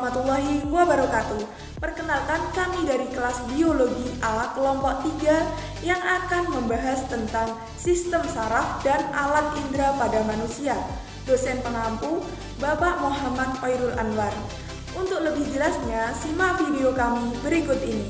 warahmatullahi wabarakatuh. Perkenalkan, kami dari kelas Biologi A kelompok 3 yang akan membahas tentang sistem saraf dan alat indera pada manusia. Dosen pengampu Bapak Muhammad Khairul Anwar. Untuk lebih jelasnya, simak video kami berikut ini.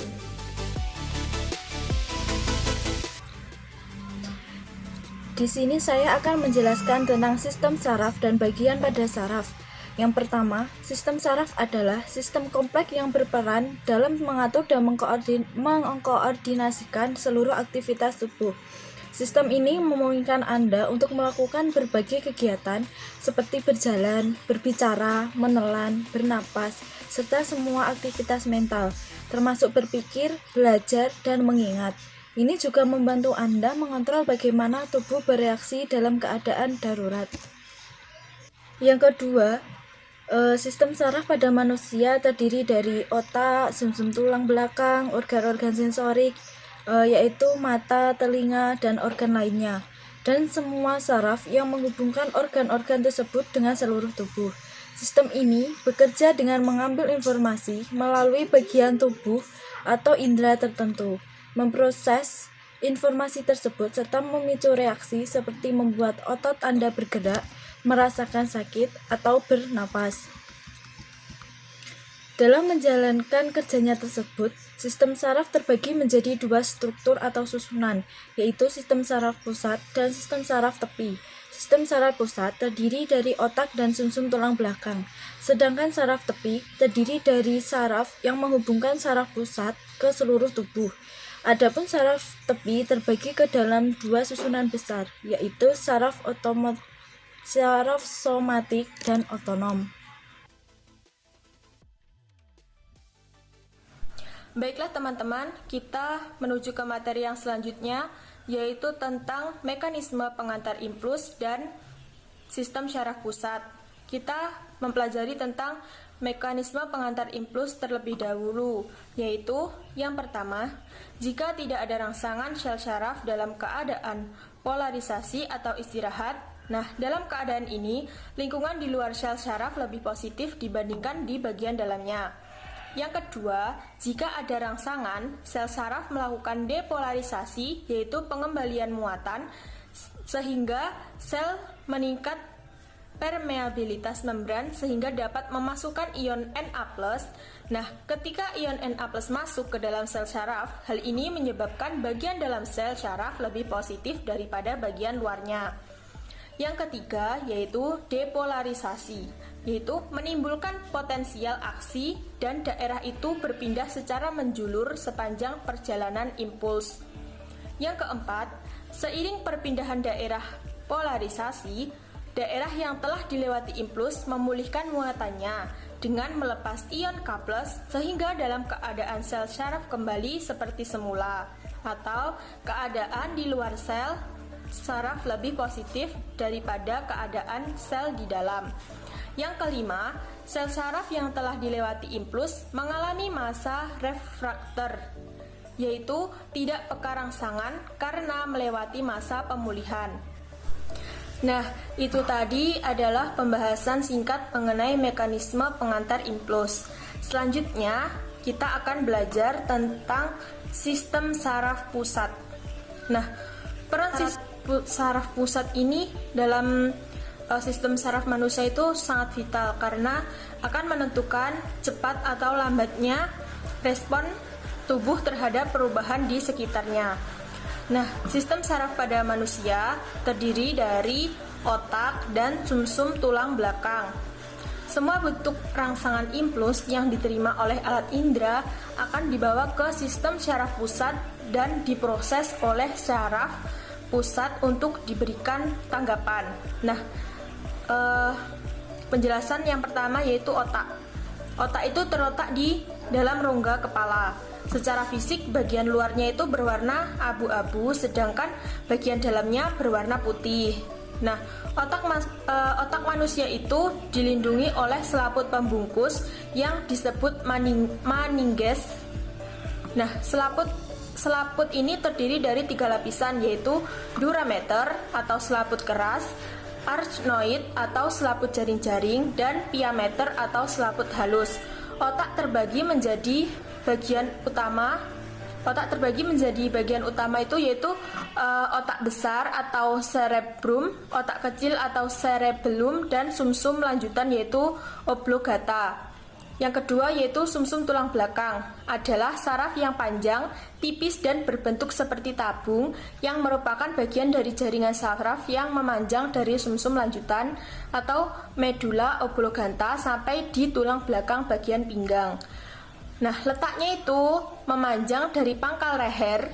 Di sini saya akan menjelaskan tentang sistem saraf dan bagian pada saraf. Yang pertama, sistem saraf adalah sistem kompleks yang berperan dalam mengatur dan mengkoordinasikan seluruh aktivitas tubuh. Sistem ini memungkinkan Anda untuk melakukan berbagai kegiatan seperti berjalan, berbicara, menelan, bernapas, serta semua aktivitas mental, termasuk berpikir, belajar, dan mengingat. Ini juga membantu Anda mengontrol bagaimana tubuh bereaksi dalam keadaan darurat. Yang kedua, sistem saraf pada manusia terdiri dari otak, sumsum tulang belakang, organ-organ sensorik, yaitu mata, telinga, dan organ lainnya, dan semua saraf yang menghubungkan organ-organ tersebut dengan seluruh tubuh. Sistem ini bekerja dengan mengambil informasi melalui bagian tubuh atau indera tertentu, memproses informasi tersebut serta memicu reaksi seperti membuat otot Anda bergerak, merasakan sakit, atau bernapas. Dalam menjalankan kerjanya tersebut, sistem saraf terbagi menjadi dua struktur atau susunan, yaitu sistem saraf pusat dan sistem saraf tepi. Sistem saraf pusat terdiri dari otak dan sumsum tulang belakang, sedangkan saraf tepi terdiri dari saraf yang menghubungkan saraf pusat ke seluruh tubuh. Adapun saraf tepi terbagi ke dalam dua susunan besar, yaitu saraf somatik dan otonom. Baiklah teman-teman, kita menuju ke materi yang selanjutnya, yaitu tentang mekanisme pengantar impuls dan sistem syaraf pusat. Kita mempelajari tentang mekanisme pengantar impuls terlebih dahulu, yaitu yang pertama, jika tidak ada rangsangan sel syaraf dalam keadaan polarisasi atau istirahat. Nah, dalam keadaan ini, lingkungan di luar sel syaraf lebih positif dibandingkan di bagian dalamnya. Yang kedua, jika ada rangsangan, sel saraf melakukan depolarisasi, yaitu pengembalian muatan, sehingga sel meningkat permeabilitas membran sehingga dapat memasukkan ion Na+. Nah, ketika ion Na+ masuk ke dalam sel syaraf, hal ini menyebabkan bagian dalam sel syaraf lebih positif daripada bagian luarnya. Yang ketiga, yaitu depolarisasi, yaitu menimbulkan potensial aksi dan daerah itu berpindah secara menjulur sepanjang perjalanan impuls. Yang keempat, seiring perpindahan daerah polarisasi, daerah yang telah dilewati impuls memulihkan muatannya dengan melepas ion K+, sehingga dalam keadaan sel syaraf kembali seperti semula, atau keadaan di luar sel saraf lebih positif daripada keadaan sel di dalam. Yang kelima, sel saraf yang telah dilewati impuls mengalami masa refraktor, yaitu tidak peka rangsangan karena melewati masa pemulihan. Nah, itu tadi adalah pembahasan singkat mengenai mekanisme pengantar impuls. Selanjutnya, kita akan belajar tentang sistem saraf pusat. Nah, peran saraf pusat ini dalam sistem saraf manusia itu sangat vital karena akan menentukan cepat atau lambatnya respon tubuh terhadap perubahan di sekitarnya. Nah, sistem saraf pada manusia terdiri dari otak dan sumsum tulang belakang. Semua bentuk rangsangan impuls yang diterima oleh alat indera akan dibawa ke sistem syaraf pusat dan diproses oleh syaraf pusat untuk diberikan tanggapan. Nah, penjelasan yang pertama yaitu otak. Otak itu terletak di dalam rongga kepala. Secara fisik, bagian luarnya itu berwarna abu-abu, sedangkan bagian dalamnya berwarna putih. Nah, otak manusia itu dilindungi oleh selaput pembungkus yang disebut meninges. Nah, selaput ini terdiri dari 3 lapisan, yaitu durameter atau selaput keras, arachnoid atau selaput jaring-jaring, dan piameter atau selaput halus. Otak terbagi menjadi bagian utama. Otak terbagi menjadi bagian utama itu yaitu otak besar atau cerebrum, otak kecil atau cerebellum, dan sumsum lanjutan yaitu oblongata. Yang kedua yaitu sumsum tulang belakang, adalah saraf yang panjang, tipis dan berbentuk seperti tabung yang merupakan bagian dari jaringan saraf yang memanjang dari sumsum lanjutan atau medula oblongata sampai di tulang belakang bagian pinggang. Nah, letaknya itu memanjang dari pangkal leher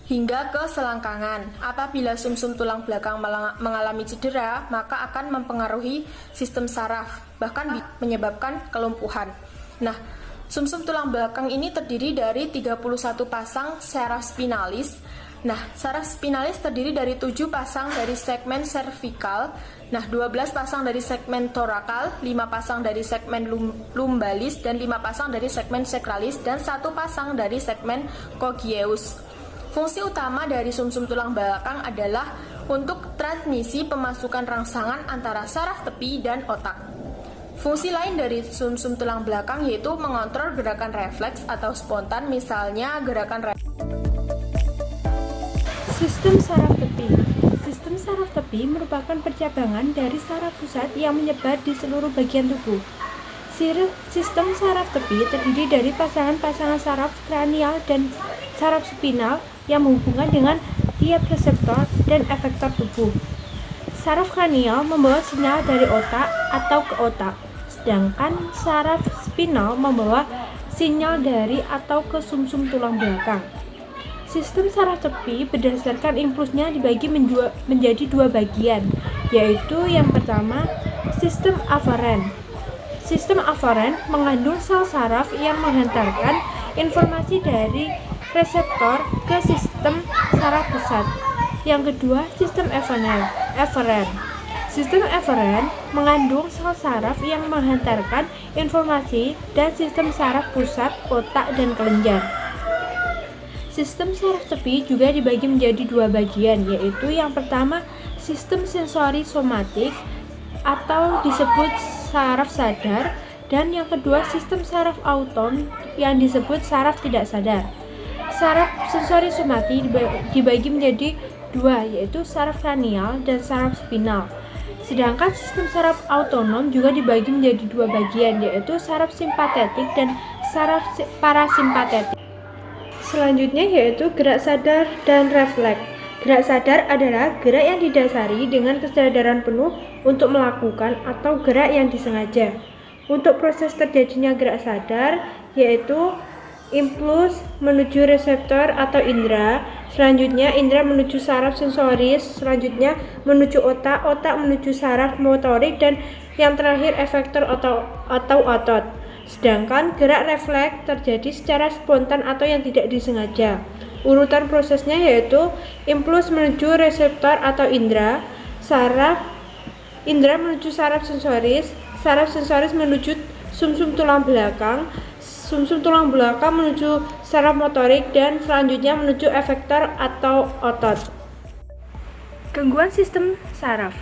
hingga ke selangkangan. Apabila sumsum tulang belakang mengalami cedera, maka akan mempengaruhi sistem saraf, bahkan menyebabkan kelumpuhan. Nah, sumsum tulang belakang ini terdiri dari 31 pasang saraf spinalis. Nah, saraf spinalis terdiri dari 7 pasang dari segmen cervical, 12 pasang dari segmen thoracal, 5 pasang dari segmen lumbalis, dan 5 pasang dari segmen sacralis, dan 1 pasang dari segmen coccygeus. Fungsi utama dari sumsum tulang belakang adalah untuk transmisi pemasukan rangsangan antara saraf tepi dan otak. Fungsi lain dari sumsum tulang belakang yaitu mengontrol gerakan refleks atau spontan, misalnya gerakan Sistem saraf tepi. Sistem saraf tepi merupakan percabangan dari saraf pusat yang menyebar di seluruh bagian tubuh. Sistem saraf tepi terdiri dari pasangan-pasangan saraf kranial dan saraf spinal yang menghubungkan dengan tiap reseptor dan efektor tubuh. Saraf kranial membawa sinyal dari otak atau ke otak, sedangkan saraf spinal membawa sinyal dari atau ke sumsum tulang belakang. Sistem saraf tepi berdasarkan impulsnya dibagi menjadi 2 bagian, yaitu yang pertama, sistem aferen. Sistem aferen mengandung sel saraf yang menghantarkan informasi dari reseptor ke sistem saraf pusat. Yang kedua, sistem eferen. Sistem eferen mengandung sel saraf yang menghantarkan informasi dan sistem saraf pusat, otak, dan kelenjar. Sistem saraf tepi juga dibagi menjadi 2 bagian, yaitu yang pertama sistem sensori somatik atau disebut saraf sadar, dan yang kedua sistem saraf auton yang disebut saraf tidak sadar. Saraf sensori somatik dibagi menjadi 2, yaitu saraf kranial dan saraf spinal. Sedangkan sistem saraf autonom juga dibagi menjadi 2 bagian, yaitu saraf simpatetik dan saraf parasimpatetik. Selanjutnya yaitu gerak sadar dan refleks. Gerak sadar adalah gerak yang didasari dengan kesadaran penuh untuk melakukan atau gerak yang disengaja. Untuk proses terjadinya gerak sadar yaitu impuls menuju reseptor atau indera, selanjutnya indera menuju saraf sensoris, selanjutnya menuju otak, otak menuju saraf motorik, dan yang terakhir efektor atau otot. Sedangkan gerak refleks terjadi secara spontan atau yang tidak disengaja. Urutan prosesnya yaitu impuls menuju reseptor atau indera, indera menuju saraf sensoris menuju sumsum tulang belakang menuju saraf motorik, dan selanjutnya menuju efektor atau otot. Gangguan sistem saraf.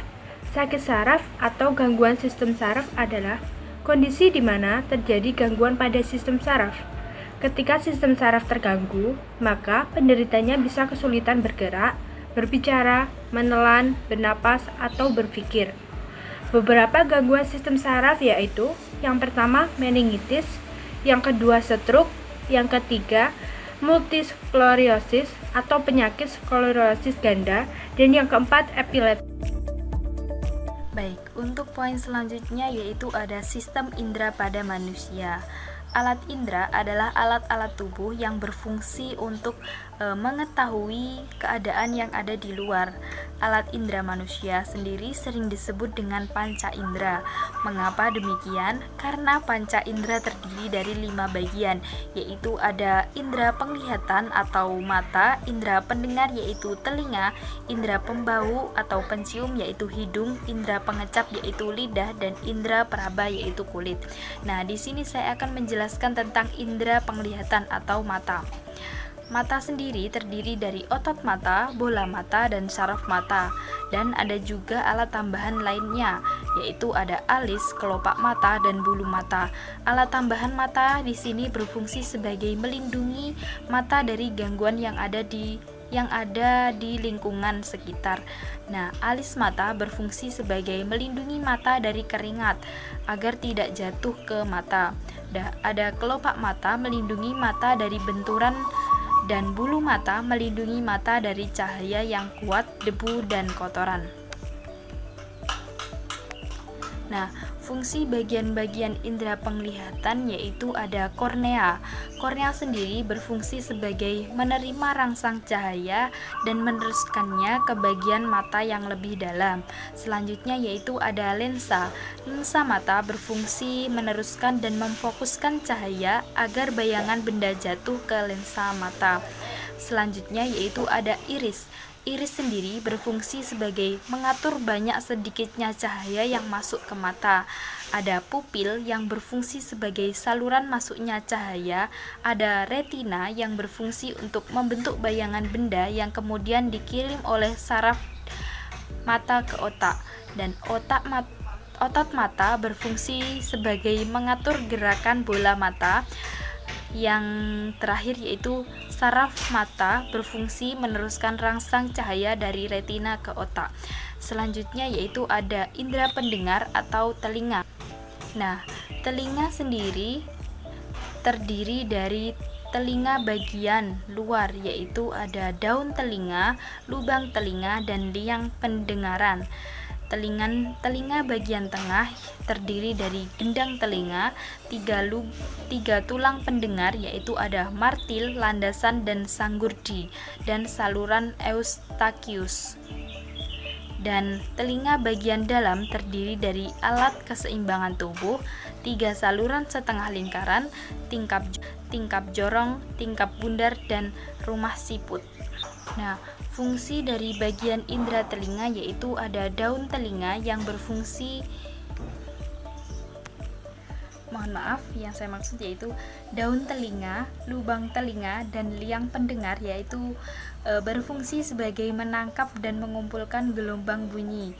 Sakit saraf atau gangguan sistem saraf adalah kondisi di mana terjadi gangguan pada sistem saraf. Ketika sistem saraf terganggu, maka penderitanya bisa kesulitan bergerak, berbicara, menelan, bernapas, atau berpikir. Beberapa gangguan sistem saraf yaitu yang pertama meningitis, yang kedua stroke, yang ketiga multisklerosis atau penyakit sklerosis ganda, dan yang keempat epilepsi. Baik, untuk poin selanjutnya yaitu ada sistem indera pada manusia. Alat indera adalah alat-alat tubuh yang berfungsi untuk mengetahui keadaan yang ada di luar. Alat indera manusia sendiri sering disebut dengan panca indera. Mengapa demikian? Karena panca indera terdiri dari 5 bagian, yaitu ada indera penglihatan atau mata, indera pendengar yaitu telinga, indera pembau atau pencium yaitu hidung, indera pengecap yaitu lidah, dan indera peraba yaitu kulit. Nah, di sini saya akan menjelaskan tentang indera penglihatan atau mata. Mata sendiri terdiri dari otot mata, bola mata, dan saraf mata. Dan ada juga alat tambahan lainnya, yaitu ada alis, kelopak mata, dan bulu mata. Alat tambahan mata di sini berfungsi sebagai melindungi mata dari gangguan yang ada di lingkungan sekitar. Nah, alis mata berfungsi sebagai melindungi mata dari keringat agar tidak jatuh ke mata. Ada kelopak mata melindungi mata dari benturan, dan bulu mata melindungi mata dari cahaya yang kuat, debu, dan kotoran. Nah, fungsi bagian-bagian indera penglihatan yaitu ada kornea. Kornea sendiri berfungsi sebagai menerima rangsang cahaya dan meneruskannya ke bagian mata yang lebih dalam. Selanjutnya yaitu ada lensa. Lensa mata berfungsi meneruskan dan memfokuskan cahaya agar bayangan benda jatuh ke lensa mata. Selanjutnya yaitu ada iris. Iris sendiri berfungsi sebagai mengatur banyak sedikitnya cahaya yang masuk ke mata. Ada pupil yang berfungsi sebagai saluran masuknya cahaya. Ada retina yang berfungsi untuk membentuk bayangan benda yang kemudian dikirim oleh saraf mata ke otak. Dan otot mata berfungsi sebagai mengatur gerakan bola mata. Yang terakhir yaitu saraf mata berfungsi meneruskan rangsang cahaya dari retina ke otak. Selanjutnya yaitu ada indera pendengar atau telinga. Nah, telinga sendiri terdiri dari telinga bagian luar, yaitu ada daun telinga, lubang telinga, dan liang pendengaran. Telinga bagian tengah terdiri dari gendang telinga, tiga tulang pendengar yaitu ada martil, landasan, dan sanggurdi, dan saluran eustachius. Dan telinga bagian dalam terdiri dari alat keseimbangan tubuh, 3 saluran setengah lingkaran, tingkap jorong, tingkap bundar, dan rumah siput. Nah, fungsi dari bagian indera telinga yaitu ada daun telinga yang berfungsi, yang saya maksud yaitu daun telinga, lubang telinga, dan liang pendengar yaitu berfungsi sebagai menangkap dan mengumpulkan gelombang bunyi.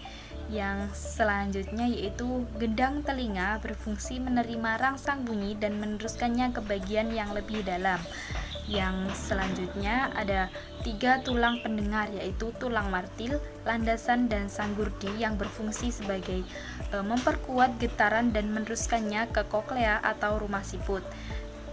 Yang selanjutnya yaitu gendang telinga berfungsi menerima rangsang bunyi dan meneruskannya ke bagian yang lebih dalam. Yang selanjutnya ada 3 tulang pendengar yaitu tulang martil, landasan, dan sanggurdi yang berfungsi sebagai memperkuat getaran dan meneruskannya ke koklea atau rumah siput.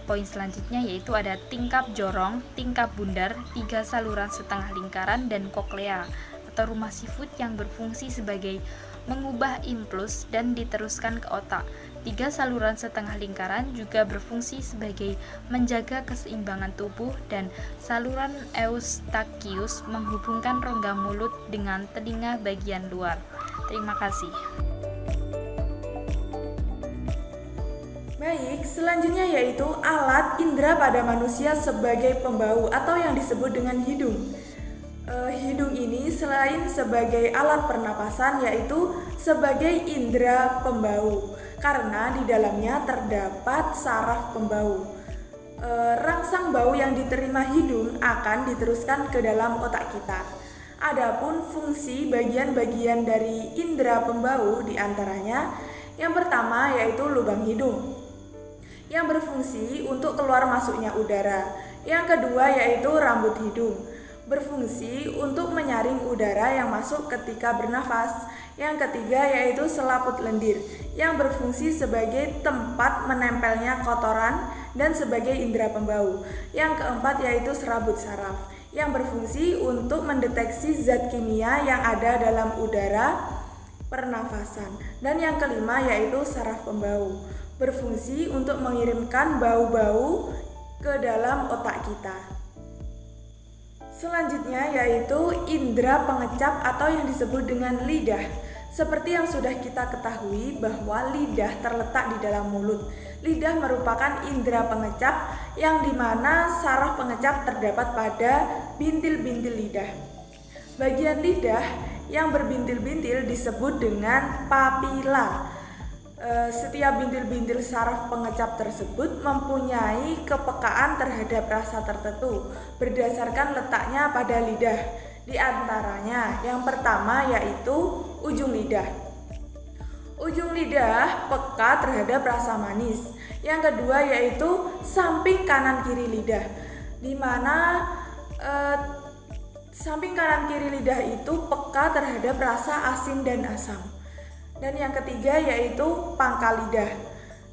Poin selanjutnya yaitu ada tingkap jorong, tingkap bundar, 3 saluran setengah lingkaran, dan koklea atau rumah siput yang berfungsi sebagai mengubah impuls dan diteruskan ke otak. 3 saluran setengah lingkaran juga berfungsi sebagai menjaga keseimbangan tubuh, dan saluran eustachius menghubungkan rongga mulut dengan telinga bagian luar. Terima kasih. Baik, selanjutnya yaitu alat indera pada manusia sebagai pembau atau yang disebut dengan hidung. Hidung ini selain sebagai alat pernapasan yaitu sebagai indera pembau karena di dalamnya terdapat saraf pembau. Rangsang bau yang diterima hidung akan diteruskan ke dalam otak kita. Adapun fungsi bagian-bagian dari indera pembau diantaranya yang pertama yaitu lubang hidung yang berfungsi untuk keluar masuknya udara. Yang kedua yaitu rambut hidung, berfungsi untuk menyaring udara yang masuk ketika bernafas. Yang ketiga yaitu selaput lendir yang berfungsi sebagai tempat menempelnya kotoran dan sebagai indera pembau. Yang keempat yaitu serabut saraf yang berfungsi untuk mendeteksi zat kimia yang ada dalam udara pernafasan. Dan yang kelima yaitu saraf pembau, berfungsi untuk mengirimkan bau-bau ke dalam otak kita. Selanjutnya yaitu indera pengecap atau yang disebut dengan lidah. Seperti yang sudah kita ketahui bahwa lidah terletak di dalam mulut. Lidah merupakan indera pengecap yang dimana saraf pengecap terdapat pada bintil-bintil lidah. Bagian lidah yang berbintil-bintil disebut dengan papila. Setiap bintil-bintil saraf pengecap tersebut mempunyai kepekaan terhadap rasa tertentu berdasarkan letaknya pada lidah. Di antaranya, yang pertama yaitu ujung lidah. Ujung lidah peka terhadap rasa manis. Yang kedua yaitu samping kanan kiri lidah, di mana samping kanan kiri lidah itu peka terhadap rasa asin dan asam. Dan yang ketiga yaitu pangkal lidah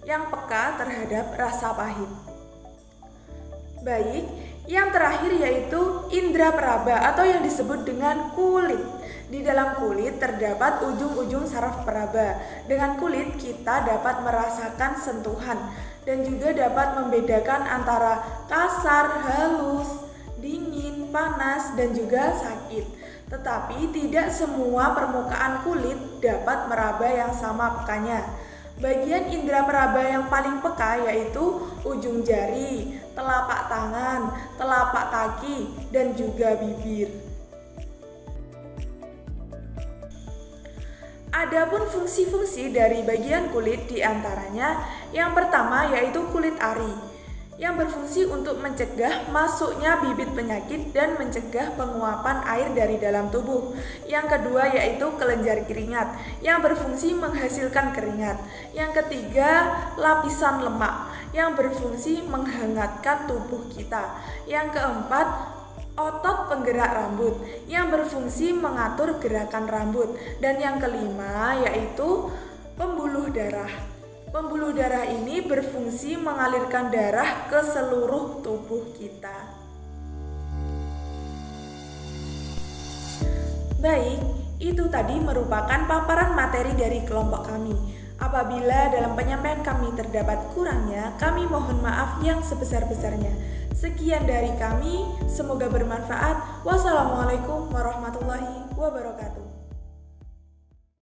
yang peka terhadap rasa pahit. Baik, yang terakhir yaitu indera peraba atau yang disebut dengan kulit. Di dalam kulit terdapat ujung-ujung saraf peraba. Dengan kulit kita dapat merasakan sentuhan dan juga dapat membedakan antara kasar, halus, dingin, panas, dan juga sakit. Tetapi tidak semua permukaan kulit dapat meraba yang sama pekanya. Bagian indera peraba yang paling peka yaitu ujung jari, telapak tangan, telapak kaki, dan juga bibir. Adapun fungsi-fungsi dari bagian kulit diantaranya yang pertama yaitu kulit ari, yang berfungsi untuk mencegah masuknya bibit penyakit dan mencegah penguapan air dari dalam tubuh. Yang kedua yaitu kelenjar keringat, yang berfungsi menghasilkan keringat. Yang ketiga, lapisan lemak, yang berfungsi menghangatkan tubuh kita. Yang keempat, otot penggerak rambut, yang berfungsi mengatur gerakan rambut. Dan yang kelima yaitu pembuluh darah. Pembuluh darah ini berfungsi mengalirkan darah ke seluruh tubuh kita. Baik, itu tadi merupakan paparan materi dari kelompok kami. Apabila dalam penyampaian kami terdapat kurangnya, kami mohon maaf yang sebesar-besarnya. Sekian dari kami, semoga bermanfaat. Wassalamualaikum warahmatullahi wabarakatuh.